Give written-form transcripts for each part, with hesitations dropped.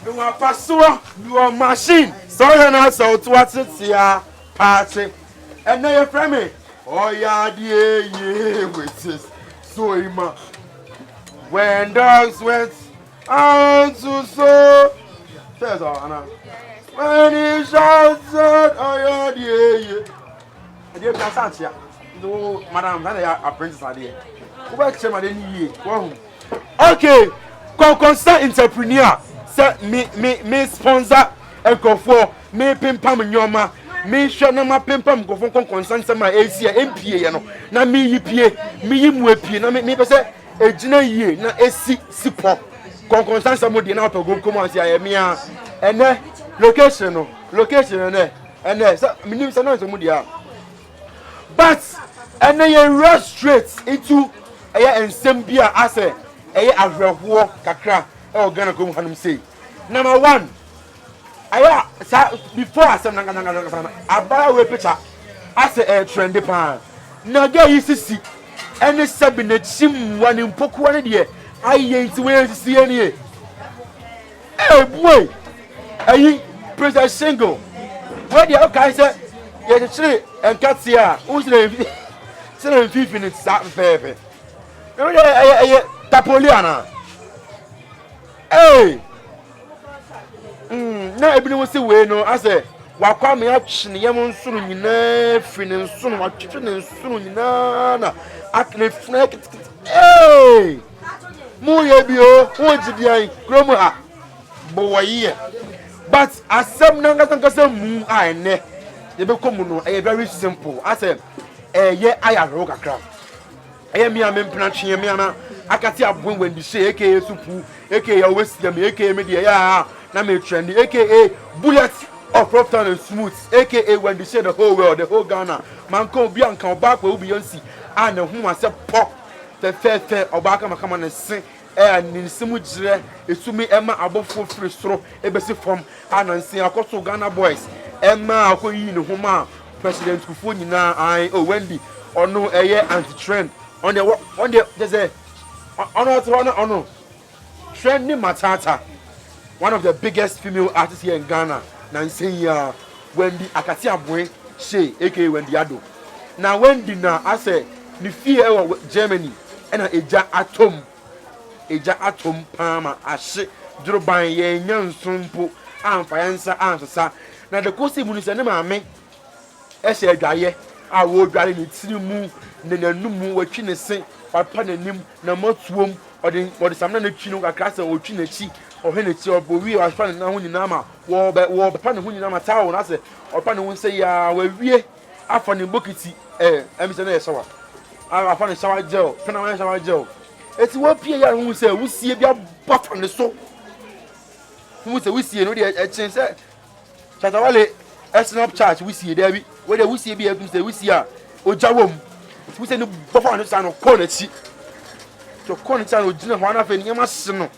No one pasua, no machine. So you know so to what's it here party. And now you friend me. Oh yeah, yeah, with this. So ima. When dogs went out to so. Says Anna. When he shouts out, oh yeah. I did not say no, madam, that are apprentices are there. Who work some of the year? Okay, constant entrepreneur. Say me sponsor and go for me pimpam nyoma. Me share na ma pimpam go for constant sama AC MPA ya no. Na me yipie, me yimu epie na me pese ejina yie na esi sipo. Constant sama de na opa go come and say me a ene location no. Location ene so me nim say no so mu dia. But and then you rush straight into a ensembia as a war kakra or Ghana come hanum say. Number one, before I said I buy a picture as a trendy pan. Now there you see any sabinet sim one in Pokuan here. I ain't where to see any. Hey boy, I present single. Where the okay say yes tree and cats here. Who's the 7 minutes start fair. Tapoliana. Hey! Now everyone was away. No, I say, Wakami action, Yaman soon, you know, Finn soon, what chicken and soon, Nana. Acne flag. Hey! Moyabio, what's the Groma? Boy, but as some Nangasam moon, I ne. They become a very simple. I said, yeah, I have rock a crap. I am a man planching a man. I can see a boom when you say, aka Supu, aka Western, aka Media, Name Trendy, aka Bullets of Propton and Smooth, aka when you say the whole world, the whole Ghana, Manco Bianca, back will be Beyonce, and whom I said pop the fair or back come on and sing. And in Simujre, it's to me Emma above full free straw, a basic from and see a coastal Ghana boys. Emma, Queen, Homa, President Kufunina, I, oh Wendy, or no, a year anti trend. On the there's a honor Trendy Matata, one of the biggest female artists here in Ghana. Nancy Wendy Akatia Boy, she aka Wendy Ado. Now Wendy now I say the fear Germany and a atom palma ashe droban ye nyansumpo amfayansa ansasa na de kosi mu ni se ne maame e se adwaye a wo dware ne tiri mu ne nanum watwi ne se papa nanim na matuom ode samna na twi no kakra se otwi na chi ohwe na chi obowi wa fa na ho nyina ma wo pa ne ho nyina ma tawo na se opa ne ho se ya wa wie afa ne bokiti emi se na ye shower afa ne shower gel pena wa shower gel eti wo pie ya hu se wusie bia bota ne so hu se wusie no de echen se chatawale snap chat wusie da bi we de wusie bia hu se wusie a ojawom wusie no bota ne sa no ko na chi to ko ne cha no gina ho na fe ne ma hye no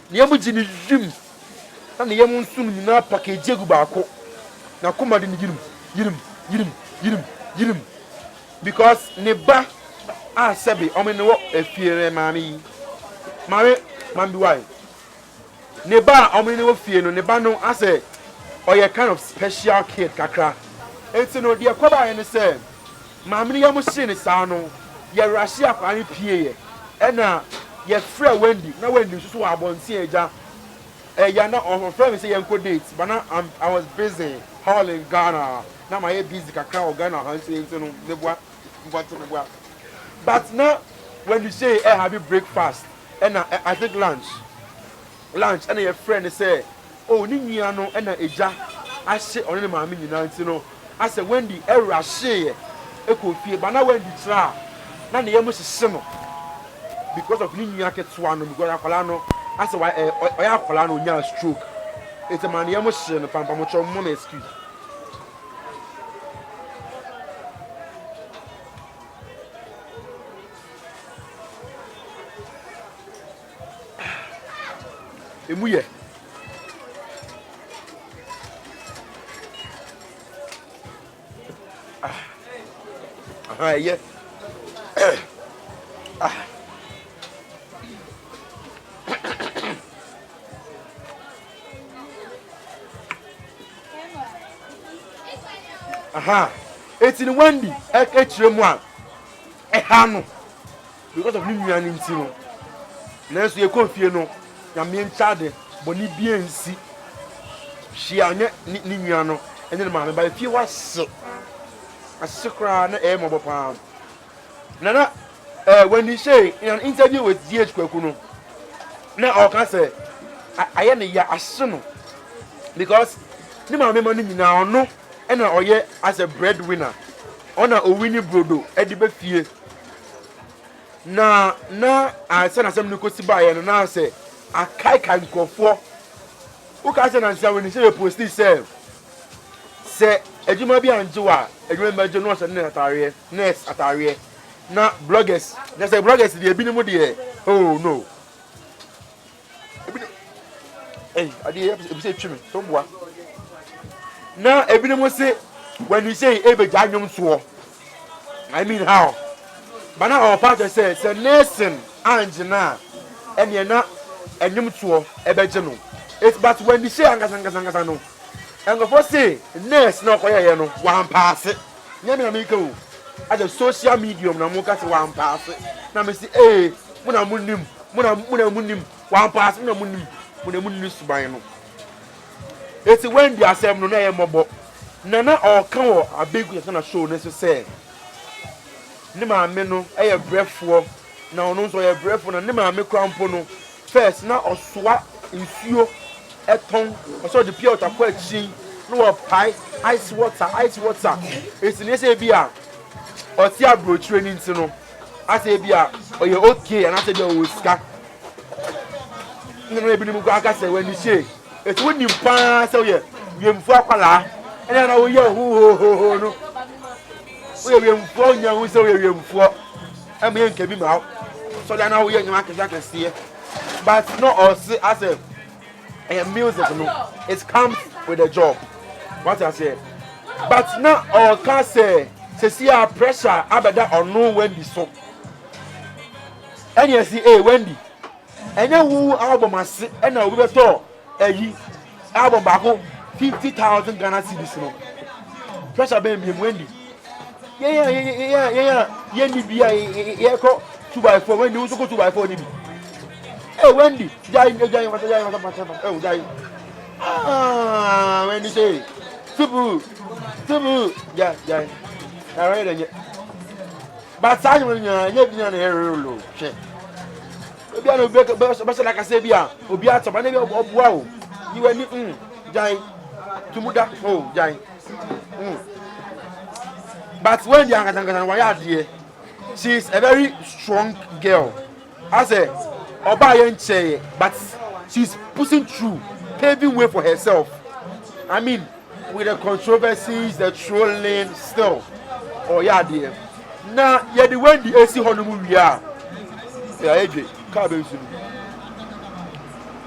ne yam gini jim na ne yam nsun nyina package egu ba ko na kuma de ne yirim because ne ba sebi omene wo efiere mami mambi why ne ba omene wo fie no ne ba no ase oye kind of special kid kakra enti no de akoba ye ne se mami ya mo hye ne sa no ye rashi akwani pie ye ena ye frɛ Wendy na Wendy so wa abonti eja ya na on friend me say ye nko date but now I was busy all in Ghana na my busy kakra o Ghana han say enti no ne boa ngwato. But now, when you say, hey, have you breakfast? And I think lunch, and your friend say, oh, Niniano, and Eja, I say, only my mini, you know. I said, Wendy, I share a could feel, but now when you try, none of the almost similar because of Niniak Swan, because I said, why I have Colano near stroke. It's a man, emotion, a pampamocho money excuse. Emuye yeah aha eti ni Wendy ekire mu a eha no because of ni nua ni nti no na so ye konfie no ya me nchade boni bie nsi hia anye ni nua no ene ma me ba fie wase asekra na mo bopa na when he say in an interview with DH Kwaku no na o ka say aye ne ya ase no because ni ma me ma ni nyina ono ena oye as a breadwinner ona owini brodo edi be fie na ase na sem ni kosi ba ye no na say akai kan nkofo o ka say na say when he say post say ejuma bi anjewa ejuma meje no say nurse atare na bloggers they say bloggers dey ebi ni mu dey oh no hey adi ebi say twimi to boa na ebi ni mu say when you say ebe janyum so I mean how but now our pastor say nursing angina ene na enyum so ebe je no it's but when you say angasa no engo for say nurse na okoye no wan pass nyame na make o at the social medium na mo ka se wan pass na me say eh muna munim wan pass muna munim suban no eti when the asem no na ye mobo na o kan wo abegu ye na show no say ni ma me no e brefo na ono so ye brefo na ni ma me krampo no first na osoa nsuo eton so the pure water kwa chi no pai ice water eti ne say bia oti abro training ti no ase bia oye okay and ase bia o sika nno ebi ni mu aka say when you say eti woni pa say oye wiemfu akwala ene na oye ho no oye wiemfu nya hu say oye wiemfu am ye nka bi ma so da na oye nyama kese but no us as a music no it comes with a job what I say but now all can say see our pressure abeda ono Wendy so and you see Wendy and you album as and we beto album back 50,000 Ghana cedis no pressure be Wendy yeah ni bia yeah ko 2x4 when you go 2x4 ni bi Wendy jai oh jai when you say tubu jai alright then but I when you be na hero she obi an obi be like I say bia obi atoma na bi oboa o you ani jai tumuda oh jai but when the angatan wa ya de she is a very strong girl I say oba yen che but she's pushing through paving way for herself I mean with the controversies the trolling still oh yeah dear na ye the Wendy esi ho no mu wi a ya eje ka be nsu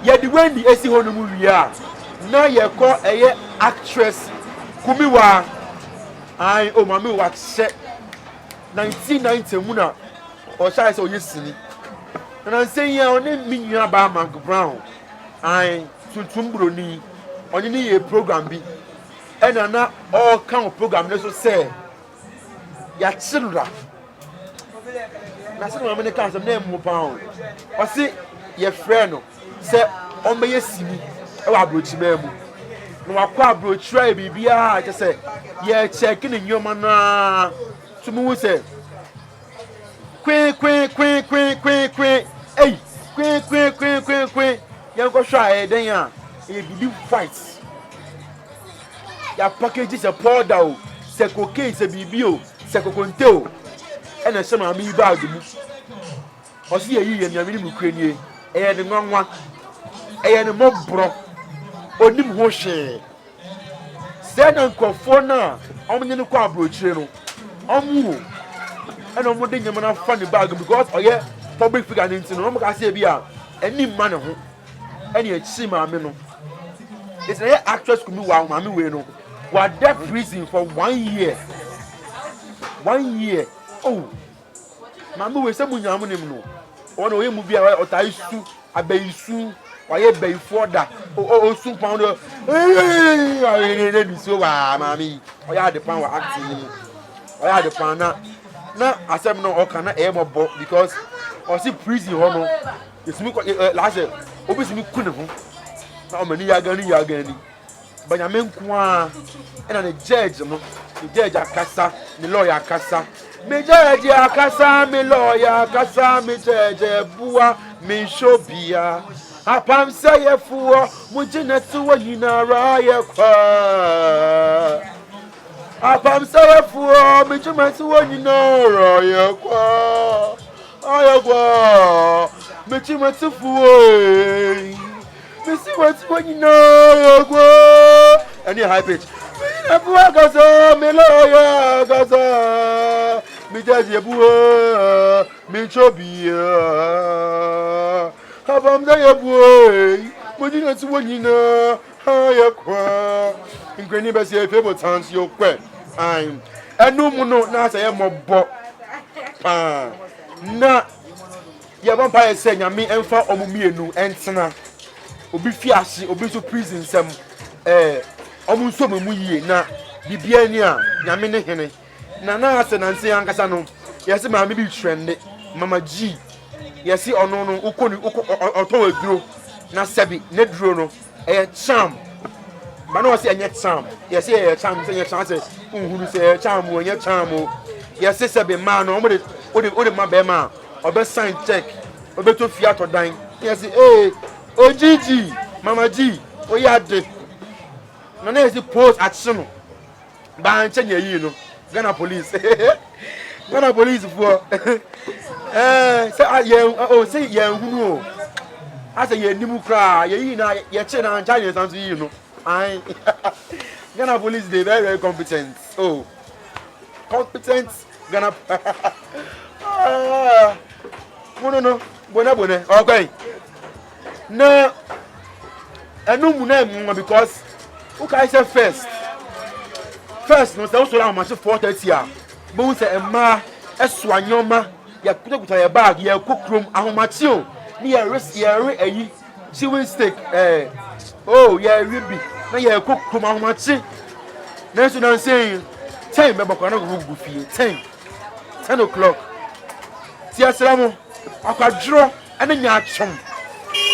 ye the Wendy esi ho no mu wi a na ye ko eye actress Kumiwa ai o mami wa se 1990 mu na o sha se onye sini na nsen ya oni mi nua ba Mark Brown ai tuntum broni oni ni ye program bi ena na all kind program ne so say ya children na se no me kan se na mu pa o si ye friend no se o me ye simi e wa brochi ba mu no wa kwa brochi ra bibia je se ye check ni nyoma na tumu se kwen hey kwen yan go hwa e den ya e bibi fight ya package se powder o se cocaine se bibi o se kokonte o e na se ma mi bag mu o si yi ye nyame ni mu kure nie e ye de nwanwa e ye ne mobro onim ho hwe se na nkofo na omnye ne kwa abrochire no omu e na omode nyama na fa ne bag because oye public figure nti no mo ka se bia eni ma ne ho eni echi ma me no it's a actress Kumiwa ma me we no wa death prison for 1 year oh ma me we se mu nyam nim no ona oye mu bia o tai su abayisu wa ye bayifo da o su pound eh ni so wa ma me oya de pan wa acting ni oya de pan na asem no okana e mo bo because o si prison ho no yesimi last obi simi ku ne ho na o mani ya gani banyame nko a na the judge no the judge akasa the lawyer akasa me judge akasa me lawyer akasa me judge bua me shobia apam say fuo mujina tuwa yinara ye kwa apam say fuo mujina tuwa yinara ye kwa ayagwa mujina tufuo Missy what's going on? Any high pitch. Gaza, me lawyer, Gaza, me daddy, boo, me chobia. Have I'm there, boy. But you not one you know. Higher qua. In Granny Bessie, people chance your quack. I'm no more, not I am a bot. Na, ya vampire saying, I mean, and for me, no, and sana. Obi fiase obi so prison sem omu so memu yie na bibia ni a nyame ne hene na ase na nse ankasa no yesi ma me bi trend mama G yesi ono no ukoni oto aduro na sebi ne duro no charm ba no wase enye charm yesi charm se se unhuru se charm wo enye charm o yesi sebi ma no ode ma be ma obe sign check obe to fiato dan yesi Ojiji, Mama G, Oyade. No na esi post action. Ba nche nye yi no. Ghana police. Ghana police for. Say ye hunu o. Asa ye nimu kra, ye yi na ye che na ncha ye sanso yi no. Ai. Ghana police they very competent. Oh. Competent Ghana. No. Bona. Okay. No, I know name because okay, I said first, no, so I'm much 4:30. But we say, ma, eswanyoma, ya kuta ya bag, ya cook room, ahomatio, near risk, ya chewing stick, yeah, ribi, na ya cook room, ahomachi. Next, I'm saying, 10, but I'm not going to 10 o'clock. Tia Salamo, I could draw and then ya chum.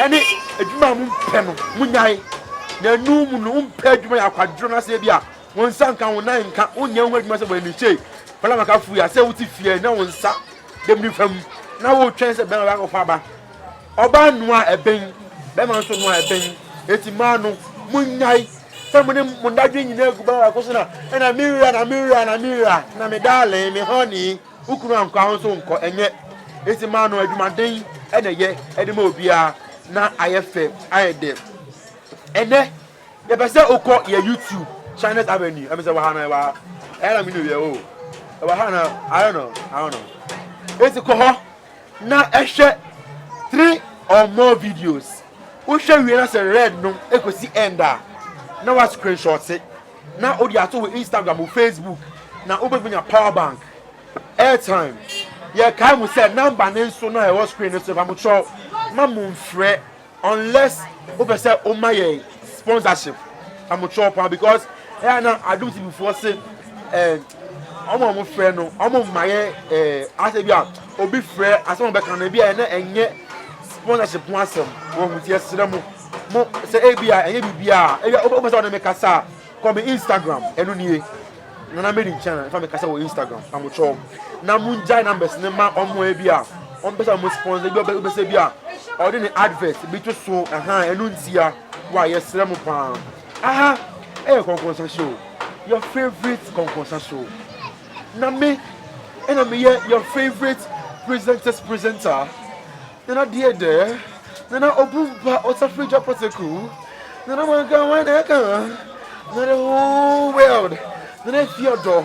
Any adwuma mu pɛ no munyai na num no mpɛ adwuma ya kwadro na se bia won sanka won nan ka onya hu adwuma se bo ni chei pala maka fu ya se wuti fie na won sa dem ni fam na wo twɛn se bɛn ba ko fa ba oba noa eben bɛ ma so noa eben eti ma no munyai se mo ni mo dadwe nyina gu ba ko so na na mira na me darling me honey ukuru anko ahun so nko enye eti ma no adwuma den ene ye ede ma obia na ayefe ayede ene ye be say okọ ye YouTube Channels Avenue I me say wahana wa era me no ye o wahana I don't know eti ko ho na ehwe 3 or more videos wo hwe wie na say red no ekosi enda na wa screenshot it na odi ato we Instagram or Facebook na obebunya power bank airtime ye kai mu say number ne so na e was screen so fa mu cho mamun frɛ unless o say o my sponsorship I'm chop because na I don't before say omo mo frɛ no omo my ase bia obi frɛ ase mo be kan na bia na enye sponsorship mo asem wo mu tie sere mo say bia enye bibia o say o na me kasa come Instagram enu nie na made in China if I make kasa wo Instagram I'm chop na mun jai numbers ne ma omo e bia on be say mo sponsor bia be say bia or the advert be to so enu ntia wa yesere mo pa konkonsa show your favorite konkonsa show na me your favorite presenter na dear there na obumba otafrija protocol na manga wana ka na the whole world na Theodore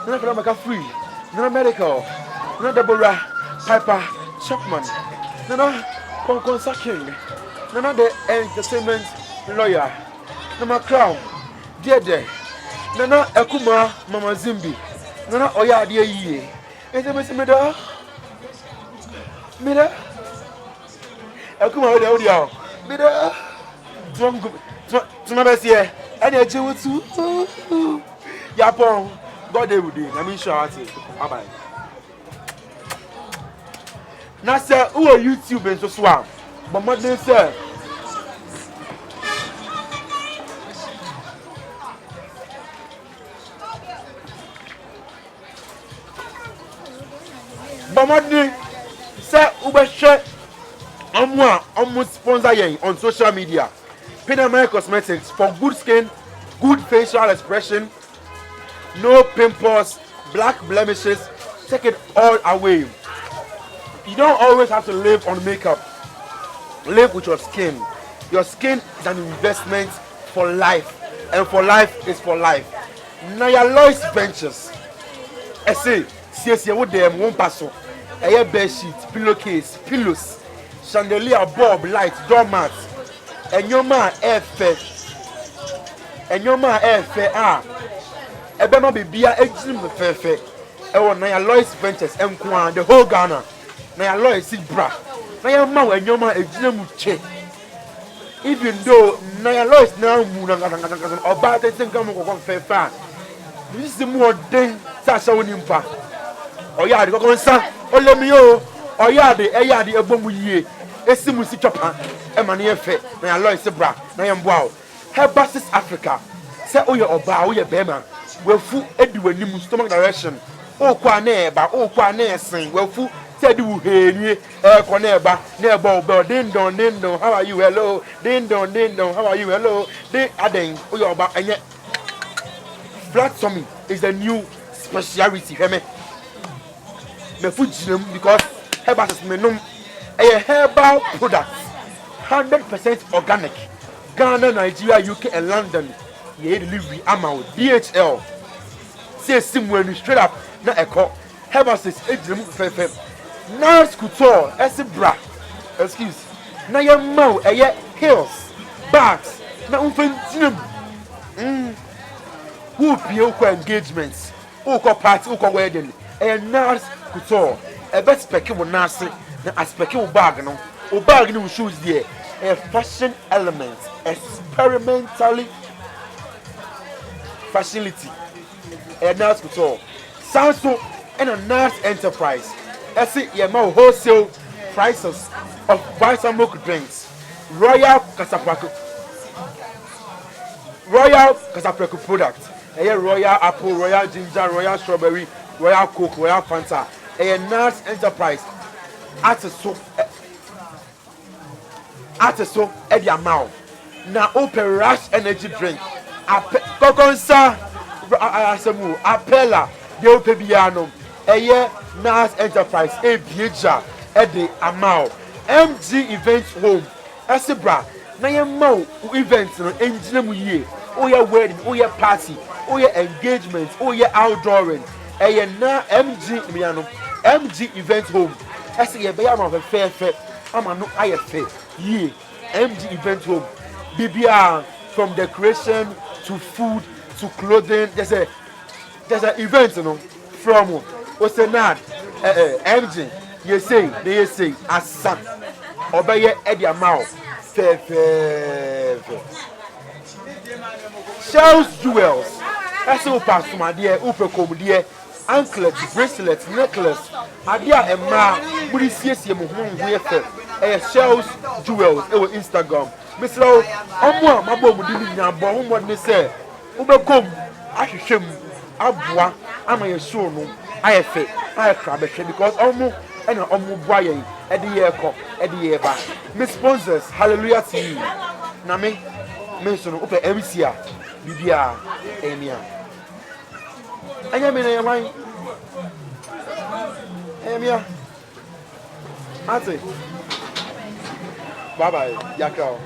na fela maka free na medical na Deborah Piper Chapman na konkonsa king na the entertainment lawyer na crown dear na Ekuma Mama Zimbi na oya ade yie ente me semeda mira Ekuma odia mira tuma besie ade ajewotu Yapon, God they would do. I mean, sure, bye bye. Now, sir, who are YouTube and so swam? But what they say? But what they say? Uber share. Almost sponsor you on social media. Pinamar Cosmetics for good skin, good facial expression, no pimples, black blemishes. Take it all away. You don't always have to live on makeup. Live with your skin. Your skin is an investment for life, and for life is for life. Naya Lois Ventures. I say, see, what them won't pass on. A bed sheet, pillowcase, pillows, chandelier, bulb, light, doormat, and your man air fair. And your man air fair. Ebema be beer, eggsum fair fair. I Naya Lois Ventures, and Kwan, the whole Ghana. Naya Lois is bra. Naya man and your man a gym check. Even though Naya Lois now moon or bad things come on fair fan. This is the more than Sasha Winimpa. Or ya the Gonsa, or let me oh, or ya the Abomu ye, a Simusi Chopper, a money effect, Naya Lois bra, Naya wow. Her buses Africa. Say oh your bow your bema. Well food Edwin Nimu stomach direction. Oh Kwane, but oh Kwane sing, well food. Said you hey Koneba, nearby bell, ding dong, how are you? Hello, ding dong, how are you? Hello, ding adding, oh, you're about and yet flat tummy is the new speciality. Me food because herbal is menum a herbal product, 100% organic. Ghana, Nigeria, UK, and London. Ye delivery amount DHL. Say somewhere straight up, not a call. Herbal is a Nars couture, bra. Excuse. Na your mouth, heels, bags. Na unfentinum. Who pay engagements? Who party? Who wedding? Nars couture. A best specking with Nars. Na a specking bag no. O bag no shoes there. A fashion element, experimentally facility. A Nars couture. Samsung and a Nars enterprise. I see your wholesale prices of vitamin milk drinks. Royal Casapraco product. Royal apple, royal ginger, royal strawberry, royal coke, royal Fanta. A Nars enterprise. Artiso Eddie Mouth. Now open rush energy drink. Kokonsa Apella, the open piano. Nars Enterprise, Abieja, Eddie Amao, MG Events Home, Esebra, Nayamau events no engine ye, oh your wedding, oh your party, oh your engagement, oh your outdooring, na MG Miano, MG Events Home, I say a bayam of a fair, I'm a no IFA, ye, MG Events Home, BBR from decoration to food to clothing, there's an event, you know, from what's the name? MG, you say, Asa, obey Eddie Amao, Shells Jewels, that's all past my dear, Upacom, dear, anklets, bracelets, necklace, Adia and Ma, would you see a Shells Jewels, Instagram. Miss Low, my mom didn't know what they say. Upacom, I should shame, Abwa, I'm a sure. I crab because almost and almost boy at the year back. Miss sponsors, hallelujah to you. Name mention open MCA, Bibia, Emia. I am in a line. Emia. Ate. Bye bye, Yakao.